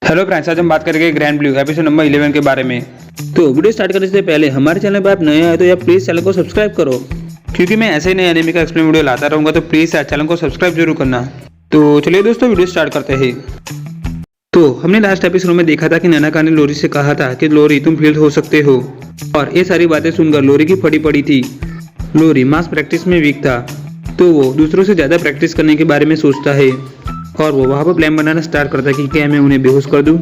Hello friends, आज हम बात करेंगे ग्रैंड ब्लू एपिसोड नंबर 11 के बारे में। तो वीडियो स्टार्ट करने से पहले हमारे चैनल पर आप नए आए तो आप प्लीज़ चैनल को सब्सक्राइब करो, क्योंकि मैं ऐसे ही नए एनिमे का एक्सप्लेन वीडियो लाता रहूँगा। तो प्लीज़ चैनल को सब्सक्राइब जरूर करना। तो चलिए दोस्तों, वीडियो स्टार्ट करते हैं। तो हमने लास्ट एपिसोड में देखा था कि नैनाका ने लोरी से कहा था कि लोरी तुम फील्ड हो सकते हो, और ये सारी बातें सुनकर लोरी की फटी पड़ी थी। लोरी मास प्रैक्टिस में वीक था, तो वो दूसरों से ज़्यादा प्रैक्टिस करने के बारे में सोचता है, और वो वहाँ पर प्लान बनाना स्टार्ट करता है कि क्या मैं उन्हें बेहोश कर दूँ।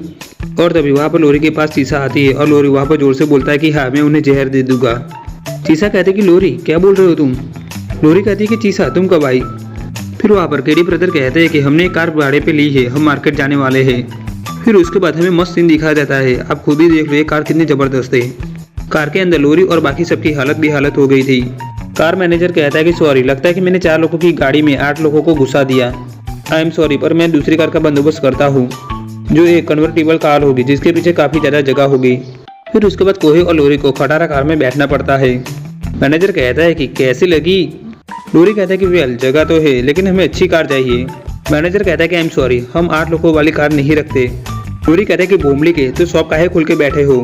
और तभी वहाँ पर लोरी के पास चीसा आती है, और लोरी वहाँ पर जोर से बोलता है कि हाँ, मैं उन्हें जहर दे दूंगा। चीसा कहते कि लोरी क्या बोल रहे हो तुम। लोरी कहती है कि चीसा तुम कब आई। फिर वहाँ पर केडी ब्रदर कहते हैं कि हमने एक कार भाड़े पे ली है, हम मार्केट जाने वाले हैं। फिर उसके बाद हमें मस्त सीन दिखाया जाता है। आप खुद ही देख लो ये कार कितनी ज़बरदस्त है। कार के अंदर लोरी और बाकी सबकी हालत भी हालत हो गई थी। कार मैनेजर कहता है कि सॉरी, लगता है कि मैंने 4 लोगों की गाड़ी में 8 लोगों को घुसा दिया। आई एम सॉरी, पर मैं दूसरी कार का बंदोबस्त करता हूँ, जो एक कन्वर्टेबल कार होगी जिसके पीछे काफ़ी ज़्यादा जगह होगी। फिर उसके बाद कोहे और लोरी को खटारा कार में बैठना पड़ता है। मैनेजर कहता है कि कैसी लगी। लोरी कहता है कि वेल, जगह तो है, लेकिन हमें अच्छी कार चाहिए। मैनेजर कहता है कि आई एम सॉरी, हम 8 लोगों वाली कार नहीं रखते। लोरी कहता है कि बोमली के तो शॉप काहे खोल के बैठे हो।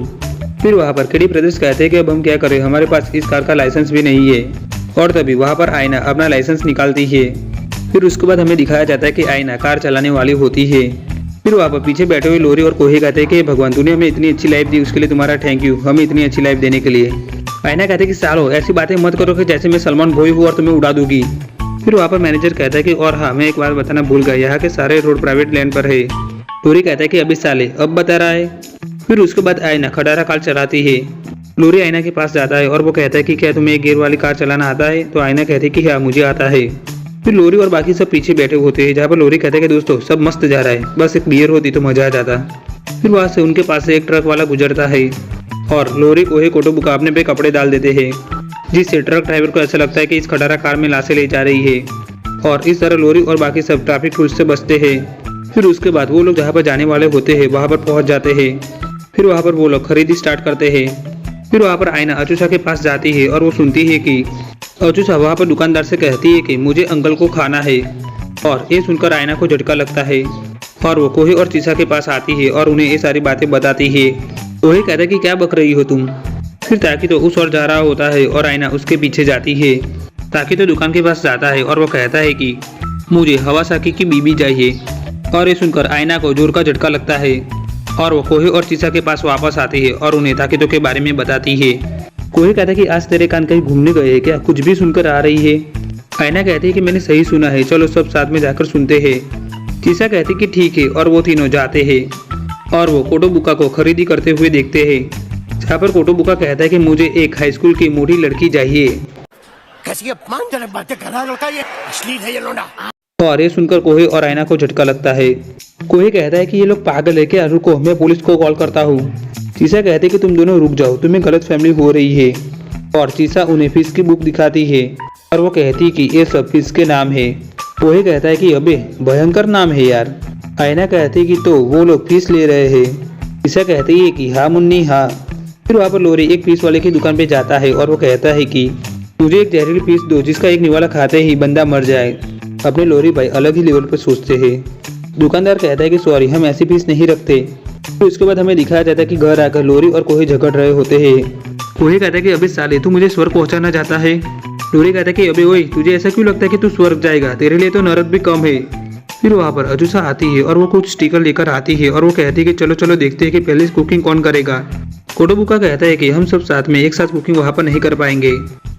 फिर वहाँ पर केडी ब्रदर्स कहते हैं कि अब हम क्या करें, हमारे पास इस कार का लाइसेंस भी नहीं है। और तभी वहाँ पर आयना अपना लाइसेंस निकालती है। फिर उसके बाद हमें दिखाया जाता है कि आयना कार चलाने वाली होती है। फिर वहाँ पर पीछे बैठे हुए लोरी और कोहे कहते हैं कि भगवान, तूने हमें इतनी अच्छी लाइफ दी, उसके लिए तुम्हारा थैंक यू, हमें इतनी अच्छी लाइफ देने के लिए। आयना कहते हैं कि सालो ऐसी बातें मत करो कि जैसे मैं सलमान भोई हूँ और तुम्हें उड़ा दूंगी। फिर वहाँ पर मैनेजर कहता है कि और हाँ, मैं एक बार बताना भूल गया, यहाँ के सारे रोड प्राइवेट लैंड पर है। लोरी कहता है कि अभी साले अब बता रहा है। फिर उसके बाद आयना खटारा कार चलाती है। लोरी आयना के पास जाता है और वो कहता है कि क्या तुम्हें एक गियर वाली कार चलाना आता है। तो आयना कहती है कि हाँ, मुझे आता है। फिर लोरी और बाकी सब पीछे बैठे होते हैं, जहाँ पर लोरी कहते हैं कि दोस्तों सब मस्त जा रहा है, बस एक बियर होती तो मजा आ जाता। फिर वहाँ से उनके पास से एक ट्रक वाला गुजरता है, और लोरी कोहे कोटोबुका अपने पे कपड़े डाल देते हैं, जिससे ट्रक ड्राइवर को ऐसा लगता है कि इस खटारा कार में लाशें ले जा रही है। और इस तरह लोरी और बाकी सब ट्रैफिक रूल्स से बचते हैं। फिर उसके बाद वो लोग जहाँ पर जाने वाले होते हैं वहाँ पर पहुँच जाते हैं। फिर वहाँ पर वो लोग खरीदी स्टार्ट करते हैं। फिर वहाँ पर आयना अचूसा के पास जाती है और वो सुनती है कि अचूसा वहाँ पर दुकानदार से कहती है कि मुझे अंकल को खाना है। और ये सुनकर आयना को झटका लगता है, और वो कोहे और चीसा के पास आती है और उन्हें ये सारी बातें बताती है। कोहे कहता है कि क्या बक रही हो तुम। फिर ताकि तो उस ओर जा रहा होता है और आयना उसके पीछे जाती है। ताकि तो दुकान के पास जाता है और वो कहता है कि मुझे हवासाकी की बीबी चाहिए। और ये सुनकर आयना को जोर का झटका लगता है, और वो कोहे और चीसा के पास वापस आती है और उन्हें ताकितो के बारे में बताती है। कोहे कहता है कि आज तेरे कान कहीं घूमने गए हैं क्या, कुछ भी सुनकर आ रही है। आयना कहती है कि मैंने सही सुना है, चलो सब साथ में जाकर सुनते हैं। चीसा कहती है कि ठीक है, और वो तीनों जाते हैं और वो कोटोबुका को खरीदी करते हुए देखते हैं। जहाँ पर कोटोबुका कहता है कि मुझे एक हाई स्कूल की मोटी लड़की चाहिए। कैसी अपमानजनक बातें कर रहा है लड़का, ये अश्लील है ये लोंडा। और ये सुनकर कोहे और आयना को झटका लगता है। कोहे कहता है कि ये लोग पागल है क्या, रुको मैं पुलिस को कॉल करता हूँ। चीसा कहते कि तुम दोनों रुक जाओ, तुम्हें गलत फहमी हो रही है। और चीसा उन्हें फिश की बुक दिखाती है, और वो कहती कि ये सब फिश के नाम है। कोहे कहता है कि अबे भयंकर नाम है यार। आयना कहती कि तो वो लोग फिश ले रहे हैं। चीसा कहती है कि हाँ मुन्नी हाँ। फिर वहाँ पर लोरी एक फिश वाले की दुकान पे जाता है और वो कहता है कि मुझे एक जहरीली फिश दो जिसका एक निवाला खाते ही बंदा मर जाए। अपने लोरी भाई अलग ही लेवल पर सोचते हैं। दुकानदार कहता है कि सॉरी, हम ऐसी फीस नहीं रखते। तो इसके बाद हमें दिखाया जाता है कि घर आकर लोरी और कोहे झगड़ रहे होते हैं। कोहे कहता है कि अबे साले, तू मुझे स्वर्ग पहुंचाना चाहता है। लोरी कहता है कि अबे ओए, तुझे ऐसा क्यों लगता है कि तू स्वर्ग जाएगा, तेरे लिए तो नरक भी कम है। फिर वहाँ पर अचूसा आती है और वो कुछ स्टिकर लेकर आती है, और वो कहती है कि चलो चलो देखते हैं कि पहले कुकिंग कौन करेगा। कोटोबुका कहता है कि हम सब साथ में एक साथ कुकिंग वहाँ पर नहीं कर पाएंगे,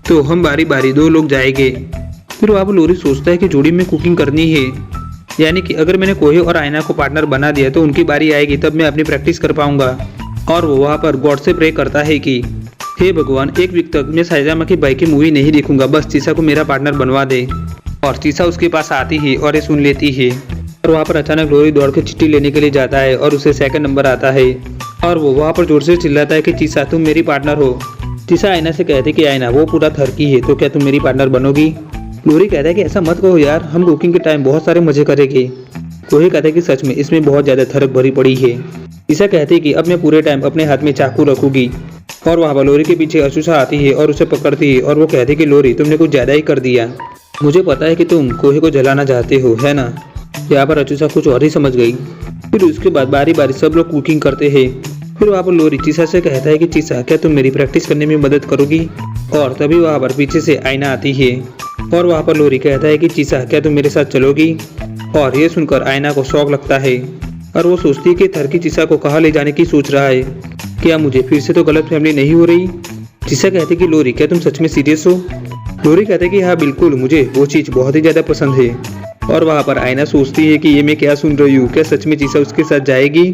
तो हम बारी बारी 2 लोग जाएंगे। फिर वहाँ पर लोरी सोचता है कि जोड़ी में कुकिंग करनी है, यानी कि अगर मैंने कोहे और आयना को पार्टनर बना दिया तो उनकी बारी आएगी, तब मैं अपनी प्रैक्टिस कर पाऊंगा। और वो वहाँ पर गॉड से प्रे करता है कि हे भगवान, एक वीक तक मैं साइजामा की बाइक की मूवी नहीं देखूंगा, बस चीसा को मेरा पार्टनर बनवा दे। और चीसा उसके पास आती है और ये सुन लेती है। और वहाँ पर अचानक लोरी दौड़ के चिट्ठी लेने के लिए जाता है और उसे 2nd नंबर आता है, और वो वहाँ पर जोर से चिल्लाता है कि चीसा तुम मेरी पार्टनर हो। चीसा आयना से कहती कि आयना वो पूरा थरकी है, तो क्या तुम मेरी पार्टनर बनोगी। लोरी कहता है कि ऐसा मत कहो यार, हम कुकिंग के टाइम बहुत सारे मजे करेंगे। कोहे कहता है कि सच में इसमें बहुत ज़्यादा थरक भरी पड़ी है। चीसा कहती है कि अब मैं पूरे टाइम अपने हाथ में चाकू रखूंगी। और वहाँ पर लोरी के पीछे अचूसा आती है और उसे पकड़ती है, और वो कहती है कि लोरी तुमने कुछ ज़्यादा ही कर दिया, मुझे पता है कि तुम कोहे को जलाना चाहते हो, है ना। यहाँ पर अचूसा कुछ और ही समझ गई। फिर उसके बाद बारी बारी सब लोग कुकिंग करते हैं। फिर वहाँ पर लोरी चीसा से कहता है कि चीसा क्या तुम मेरी प्रैक्टिस करने में मदद करोगी। और तभी वहाँ पर पीछे से आईना आती है और वहाँ पर लोरी कहता है कि चीसा क्या तुम मेरे साथ चलोगी। और ये सुनकर आईना को शौक लगता है और वो सोचती है कि थरकी चीसा को कहाँ ले जाने की सोच रहा है। क्या मुझे फिर से तो गलत फैमिली नहीं हो रही। चीसा कहती है कि लोरी क्या तुम सच में सीरियस हो। लोरी कहते हैं कि हाँ बिल्कुल, मुझे वो चीज़ बहुत ही ज़्यादा पसंद है। और वहाँ पर आईना सोचती है कि ये मैं क्या सुन रही हूँ, क्या सच में चीसा उसके साथ जाएगी।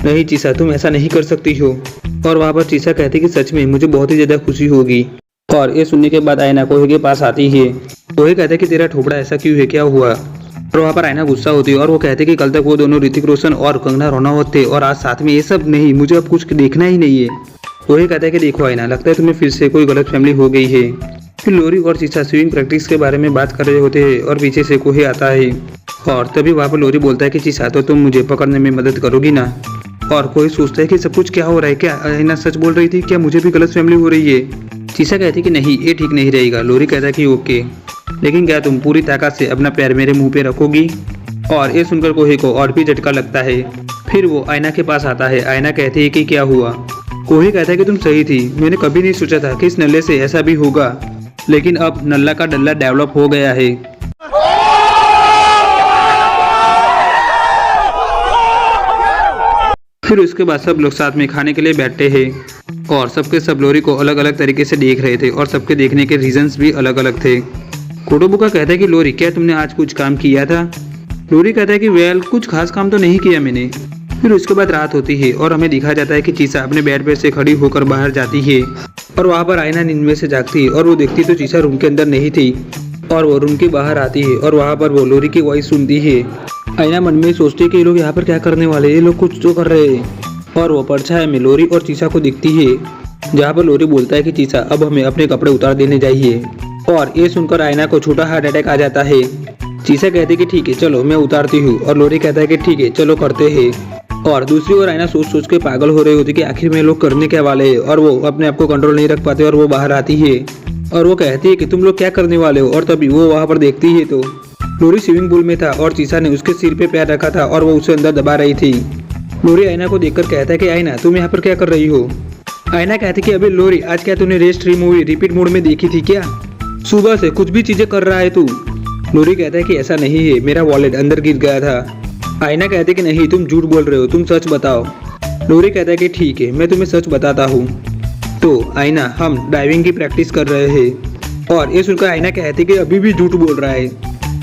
नहीं चीसा तुम ऐसा नहीं कर सकती हो। और वहाँ पर चीसा कहती है कि सच में मुझे बहुत ही ज़्यादा खुशी होगी। और ये सुनने के बाद आईना कोहे के पास आती है। कोहे कहता है कि तेरा ठोपड़ा ऐसा क्यों है, क्या हुआ। और वहाँ पर आईना गुस्सा होती है और वो कहते हैं कि कल तक वो दोनों ऋतिक रोशन और कंगना रनौत थे और आज साथ में ये सब नहीं, मुझे अब कुछ देखना ही नहीं है। कोहे कहता है कि देखो आईना, लगता है तुम्हें फिर से कोई गलत फैमिली हो गई है। फिर लोरी और चीसा स्विमिंग प्रैक्टिस के बारे में बात कर रहे होते हैं और पीछे से कोहे आता है। और तभी वहाँ पर लोरी बोलता है कि चीसा तो तुम मुझे पकड़ने में मदद करोगी ना। और कोई सोचता है कि सब कुछ क्या हो रहा है, क्या आईना सच बोल रही थी, क्या मुझे भी गलत फैमिली हो रही है। चीसा कहती है कि नहीं ये ठीक नहीं रहेगा। लोरी कहता है कि ओके, लेकिन क्या तुम पूरी ताकत से अपना पैर मेरे मुंह पे रखोगी। और ये सुनकर कोहे को और भी झटका लगता है। फिर वो आईना के पास आता है। आईना कहती है कि क्या हुआ। कोहे कहता है कि तुम सही थी, मैंने कभी नहीं सोचा था कि इस नल्ले से ऐसा भी होगा, लेकिन अब नल्ला का डल्ला डेवलप हो गया है। फिर उसके बाद सब लोग साथ में खाने के लिए बैठते हैं और सबके सब लोरी को अलग अलग तरीके से देख रहे थे और सबके देखने के रीजंस भी अलग अलग थे। कोटोबुका कहता है कि लोरी क्या तुमने आज कुछ काम किया था। लोरी कहता है कि वेल कुछ खास काम तो नहीं किया मैंने। फिर उसके बाद रात होती है और हमें दिखा जाता है कि चीसा अपने बेड पे से खड़ी होकर बाहर जाती है और वहाँ पर आईना नींद में से जागती है और वो देखती तो चीसा रूम के अंदर नहीं थी। और वो रूम के बाहर आती है और वहाँ पर वो लोरी की वॉइस सुनती है। आईना मन में सोचती है कि ये लोग यहाँ पर क्या करने वाले, ये लोग कुछ तो कर रहे हैं। और वो परछाई में लोरी और चीसा को दिखती है, जहाँ पर लोरी बोलता है कि चीसा अब हमें अपने कपड़े उतार देने चाहिए। और ये सुनकर आईना को छोटा हार्ट अटैक आ जाता है। चीसा कहती है कि ठीक है चलो मैं उतारती हूँ और लोरी कहता है कि ठीक है चलो करते हैं। और दूसरी ओर आईना सोच सोच के पागल हो रही होती कि आखिर में लोग करने क्या वाले हैं। और वो अपने आप को कंट्रोल नहीं रख पाते और वो बाहर आती है और वो कहती है कि तुम लोग क्या करने वाले हो। और तभी वो वहाँ पर देखती है तो लोरी स्विमिंग पूल में था और चीसा ने उसके सिर पे पैर रखा था और वो उसे अंदर दबा रही थी। लोरी आईना को देखकर कहता है कि आईना तुम यहाँ पर क्या कर रही हो। आईना कहती कि अबे लोरी आज क्या तूने rest free movie repeat mode में देखी थी क्या, सुबह से कुछ भी चीजें कर रहा है तू। लोरी कहता है कि ऐसा नहीं है, मेरा वॉलेट अंदर गिर गया था। आईना कहते है कि नहीं तुम झूठ बोल रहे हो, तुम सच बताओ। लोरी कहता है कि ठीक है मैं तुम्हें सच बताता हूँ। तो आईना हम डाइविंग की प्रैक्टिस कर रहे हैं। और ये सुनकर आईना कहती कि अभी भी झूठ बोल रहा है।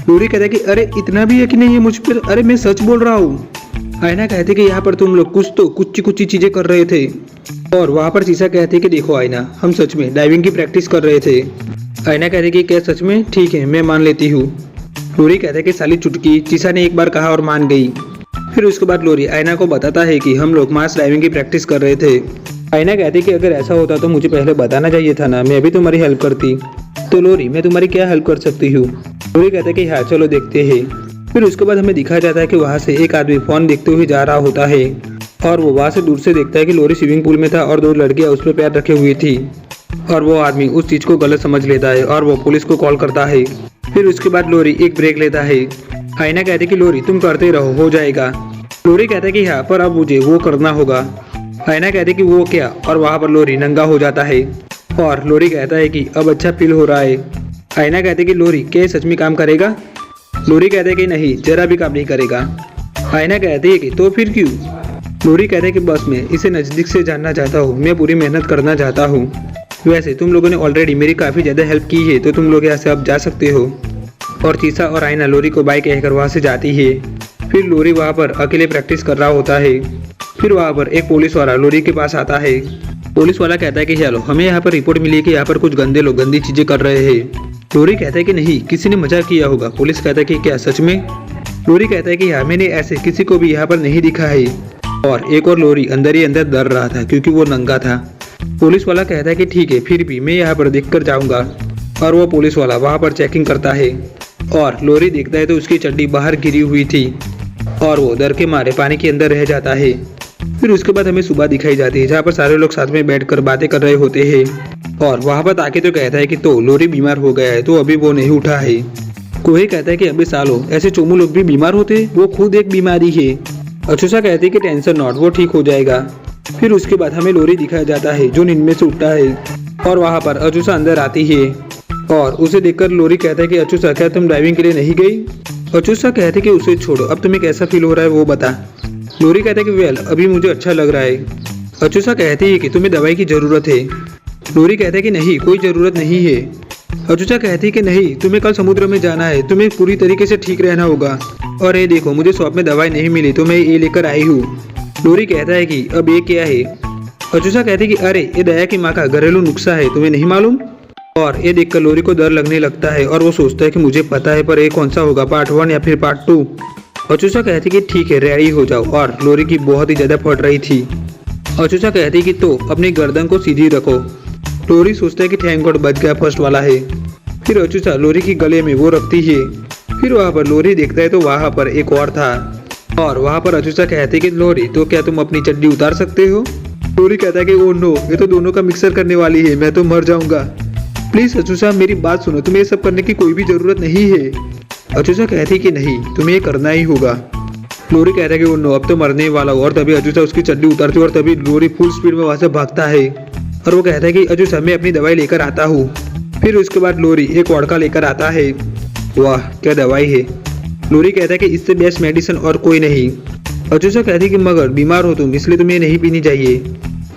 लोरी कहता है कि अरे इतना भी यकीन नहीं है मुझ पर, अरे मैं सच बोल रहा हूँ। आईना कहती कि यहाँ पर तुम लोग कुछ चीजें कर रहे थे। और वहाँ पर चीसा कहती कि देखो आईना हम सच में डाइविंग की प्रैक्टिस कर रहे थे। आईना कहती कि क्या सच में, ठीक है मैं मान लेती हूँ। लोरी कहते कि साली चुटकी, चीसा ने एक बार कहा और मान गई। फिर उसके बाद लोरी आईना को बताता है कि हम लोग मास डाइविंग की प्रैक्टिस कर रहे थे। आईना कहती कि अगर ऐसा होता तो मुझे पहले बताना चाहिए था ना, मैं भी तुम्हारी हेल्प करती। तो लोरी मैं तुम्हारी क्या हेल्प कर सकती हूँ। लोरी कहते कि हाँ चलो देखते हैं। फिर उसके बाद हमें दिखाया जाता है कि वहाँ से एक आदमी फोन देखते हुए जा रहा होता है और वो वहाँ से दूर से देखता है कि लोरी स्विमिंग पूल में था और दो लड़कियाँ उस पर पैर रखे हुई थी। और वो आदमी उस चीज को गलत समझ लेता है और वो पुलिस को कॉल करता है। फिर उसके बाद लोरी एक ब्रेक लेता है। आईना कहते कि लोरी तुम करते रहो, हो जाएगा। लोरी कहता है कि हाँ पर अब मुझे वो करना होगा। आईना कहते कि वो क्या, और वहाँ पर लोरी नंगा हो जाता है। और लोरी कहता है कि अब अच्छा फील हो रहा है। आईना कहते कि लोरी क्या सच में काम करेगा। लोरी कहते कि नहीं जरा भी काम नहीं करेगा। आईना कहती है कि तो फिर क्यों। लोरी कहते हैं कि बस मैं इसे नज़दीक से जानना चाहता हूँ, मैं पूरी मेहनत करना चाहता हूँ। वैसे तुम लोगों ने ऑलरेडी मेरी काफ़ी ज़्यादा हेल्प की है, तो तुम लोग यहाँ से अब जा सकते हो। और चीसा और आईना लोरी को बाय कहकर वहाँ से जाती है। फिर लोरी वहाँ पर अकेले प्रैक्टिस कर रहा होता है। फिर वहाँ पर एक पुलिस वाला लोरी के पास आता है। पुलिस वाला कहता है कि चलो हमें यहाँ पर रिपोर्ट मिली है कि यहाँ पर कुछ गंदे लोग गंदी चीज़ें कर रहे हैं। लोरी कहता है कि नहीं किसी ने मजाक किया होगा। पुलिस कहता है कि क्या सच में। लोरी कहता है कि हाँ मैंने ऐसे किसी को भी यहाँ पर नहीं दिखा है। और एक और लोरी अंदर ही अंदर डर रहा था क्योंकि वो नंगा था। पुलिस वाला कहता है कि ठीक है फिर भी मैं यहाँ पर देख कर जाऊँगा। और वो पुलिस वाला वहाँ पर चेकिंग करता है और लोरी देखता है तो उसकी चड्डी बाहर गिरी हुई थी और वो डर के मारे पानी के अंदर रह जाता है। फिर उसके बाद हमें सुबह दिखाई जाती है जहाँ पर सारे लोग साथ में बैठकर बातें कर रहे होते हैं। और वहाँ पर आके तो कहता है कि तो लोरी बीमार हो गया है तो अभी वो नहीं उठा है। कोहे कहता है कि अबे सालो ऐसे चोमू लोग भी बीमार होते, वो खुद एक बीमारी है। अचूसा कहती है कि टेंशन नॉट, वो ठीक हो जाएगा। फिर उसके बाद हमें लोरी दिखाया जाता है जो नींद में से उठता है और वहाँ पर अचूसा अंदर आती है और उसे देखकर लोरी कहता है कि अचूसा क्या तुम ड्राइविंग के लिए नहीं गई? अचूसा कहती है कि उसे छोड़ो, अब तुम्हें कैसा फील हो रहा है वो बता। लोरी कहता है कि वेल अभी मुझे अच्छा लग रहा है। अचूसा कहती है कि तुम्हें दवाई की ज़रूरत है। लोरी कहता है कि नहीं, कोई ज़रूरत नहीं है। अचूसा कहती है कि नहीं, तुम्हें कल समुद्र में जाना है, तुम्हें पूरी तरीके से ठीक रहना होगा। और ये देखो, मुझे शॉप में दवाई नहीं मिली तो मैं ये लेकर आई हूँ। लोरी कहता है कि अब ये क्या है? अचूसा कहती है कि अरे ये दया की माँ का घरेलू नुस्खा है, तुम्हें नहीं मालूम? और ये देखकर लोरी को डर लगने लगता है और वो सोचता है कि मुझे पता है, पर ये कौन सा होगा, पार्ट 1 या फिर पार्ट 2? अचूसा कहती है कि ठीक है, रेडी हो जाओ। और लोरी की बहुत ही ज़्यादा फट रही थी। अचूसा कहती है कि तो अपनी गर्दन को सीधी रखो। लोरी सोचता है कि थैंक गॉड बच गया, फर्स्ट वाला है। फिर अचूसा लोरी की गले में वो रखती है। फिर वहाँ पर लोरी देखता है तो वहाँ पर एक और था और वहाँ पर अचूसा कहती है कि लोरी तो क्या तुम अपनी चड्डी उतार सकते हो? लोरी कहता है कि ओ नो, ये तो दोनों का मिक्सर करने वाली है, मैं तो मर जाऊंगा। प्लीज अचूसा मेरी बात सुनो, तुम्हें ये सब करने की कोई भी जरूरत नहीं है। अचूसा कहती है कि नहीं, तुम्हें ये करना ही होगा। लोरी कहता है कि ओ नो, अब तो मरने वाला हो। और तभी अचूसा उसकी चड्डी उतारती है और तभी लोरी फुल स्पीड में वहाँ से भागता है और वो कहता है कि अचूसा मैं अपनी दवाई लेकर आता हूँ। फिर उसके बाद लोरी एक वोडका लेकर आता है। वाह क्या दवाई है। लोरी कहता है कि इससे बेस्ट मेडिसिन और कोई नहीं। अचूसा कहती है कि मगर बीमार हो तुम, इसलिए तुम्हें नहीं पीनी चाहिए।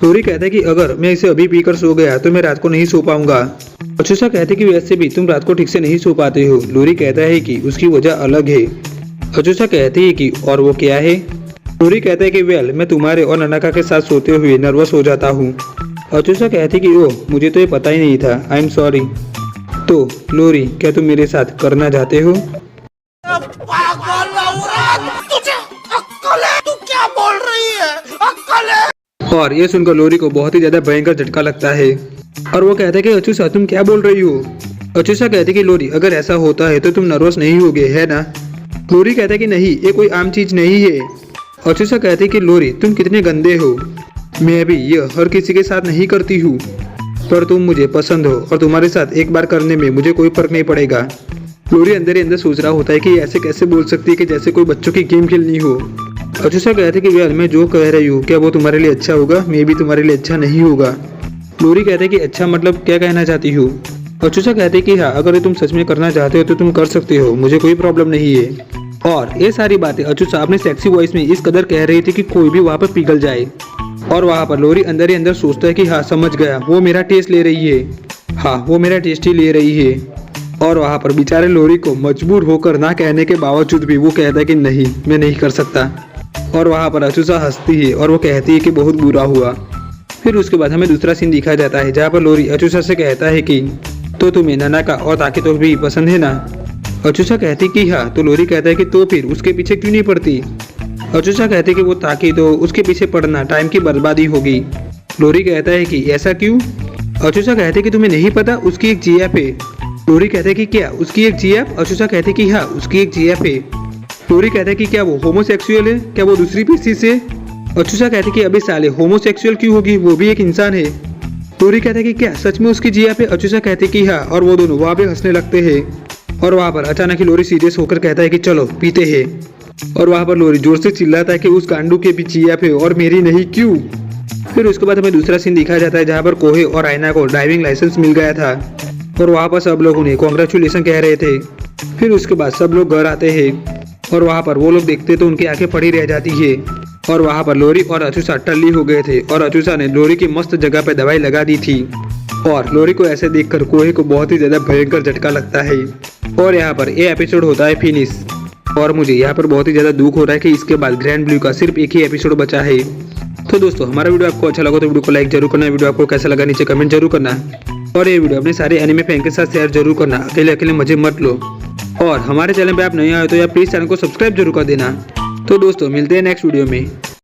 लोरी कहता है कि अगर मैं इसे अभी पीकर सो गया तो मैं रात को नहीं सो पाऊंगा। अचूसा कहती है कि वैसे भी तुम रात को ठीक से नहीं सो पाते हो। लोरी कहता है कि उसकी वजह अलग है। अचूसा कहती है कि और वो क्या है? लोरी कहता है कि वेल मैं तुम्हारे और ननाका के साथ सोते हुए नर्वस हो जाता हूँ। अचूसा कहती है कि ओह मुझे तो ये पता ही नहीं था, आई एम सॉरी। तो लोरी क्या तुम मेरे साथ करना चाहते हो? पागल औरत, तुझे अक्ल है? तू क्या बोल रही है? अक्ल है? और ये सुनकर लोरी को बहुत ही ज्यादा भयंकर झटका लगता है और वो कहता है कि अचूसा तुम क्या बोल रही हो? अचूसा कहती है कि लोरी अगर ऐसा होता है तो तुम नर्वस नहीं होगे, है ना? लोरी कहता है कि नहीं, ये कोई आम चीज नहीं है। अचूसा कहती है कि लोरी तुम कितने गंदे हो, मैं भी ये हर किसी के साथ नहीं करती हूँ, पर तुम मुझे पसंद हो और तुम्हारे साथ एक बार करने में मुझे कोई फर्क नहीं पड़ेगा। लोरी अंदर ही अंदर सोच रहा होता है कि ऐसे कैसे बोल सकती है कि जैसे कोई बच्चों की गेम खेलनी हो। अचूसा कहते कि यार मैं जो कह रही हूँ क्या वो तुम्हारे लिए अच्छा होगा? मे भी तुम्हारे लिए अच्छा नहीं होगा। लोरी कहते कि अच्छा मतलब क्या कहना चाहती हो? अचूसा कहते कि हाँ, अगर तुम सच में करना चाहते हो तो तुम कर सकते हो, मुझे कोई प्रॉब्लम नहीं है। और ये सारी बातें अचूसा अपने सेक्सी वॉइस में इस कदर कह रही थी कि कोई भी वहाँ पर पिघल जाए। और वहाँ पर लोरी अंदर ही अंदर सोचता है कि हाँ समझ गया, वो मेरा टेस्ट ले रही है, हाँ वो मेरा टेस्ट ही ले रही है। और वहाँ पर बेचारे लोरी को मजबूर होकर ना कहने के बावजूद भी वो कहता है कि नहीं मैं नहीं कर सकता। और वहाँ पर अचूसा हंसती है और वो कहती है कि बहुत बुरा हुआ। फिर उसके बाद हमें दूसरा सीन दिखाया जाता है जहाँ पर लोरी अचूसा से कहता है कि तो तुम्हें ननाका और ताकितो भी पसंद है ना? अचूसा कहती कि हाँ। तो लोरी कहता है कि तो फिर उसके पीछे क्यों नहीं पड़ती? अचूसा कहती कि वो ताकितो उसके पीछे पड़ना टाइम की बर्बादी होगी। लोरी कहता है कि ऐसा क्यों? अचूसा कहते कि तुम्हें नहीं पता उसकी एक जीएफ है। लोरी कहते हैं कि क्या उसकी एक जीएफ? अचूसा कहते कि हाँ उसकी एक जीएफ है। लोरी कहते हैं कि क्या वो होमोसेक्सुअल है? क्या वो दूसरी पीसी से? अचूसा कहते कि अबे साले होमोसेक्सुअल क्यों होगी, वो भी एक इंसान है। लोरी कहते हैं कि क्या सच में उसकी जीएफ है? अचूसा कहते कि हाँ। और वो दोनों वहाँ पे हंसने लगते हैं। और वहाँ पर अचानक ही लोरी सीरियस होकर कहता है कि चलो पीते हैं। और वहाँ पर लोरी जोर से चिल्लाता है कि उस गांडू के भी जीएफ है और मेरी नहीं, क्यों? फिर उसके बाद हमें दूसरा सीन दिखाया जाता है जहाँ पर कोहे और आयना को ड्राइविंग लाइसेंस मिल गया था और वहाँ पर सब लोग उन्हें कॉन्ग्रेचुलेसन कह रहे थे। फिर उसके बाद सब लोग घर आते हैं और वहाँ पर वो लोग देखते तो उनकी आंखें पड़ी रह जाती है। और वहाँ पर लोरी और अचूसा टल्ली हो गए थे और अचूसा ने लोरी की मस्त जगह पे दवाई लगा दी थी। और लोरी को ऐसे देखकर कोहे को बहुत ही ज्यादा भयंकर झटका लगता है। और यहाँ पर ये एपिसोड होता है फिनिश। और मुझे यहाँ पर बहुत ही ज्यादा दुख हो रहा है कि इसके बाद ग्रैंड ब्लू का सिर्फ एक ही एपिसोड बचा है। तो दोस्तों हमारा वीडियो आपको अच्छा लगा तो वीडियो को लाइक जरूर करना, वीडियो आपको कैसा लगा नीचे कमेंट जरूर करना और ये वीडियो अपने सारे एनिमे फैन के साथ शेयर जरूर करना। अकेले अकेले मजे मत लो। और हमारे चैनल पे आप नए आए तो यार प्लीज चैनल को सब्सक्राइब जरूर कर देना। तो दोस्तों मिलते हैं नेक्स्ट वीडियो में।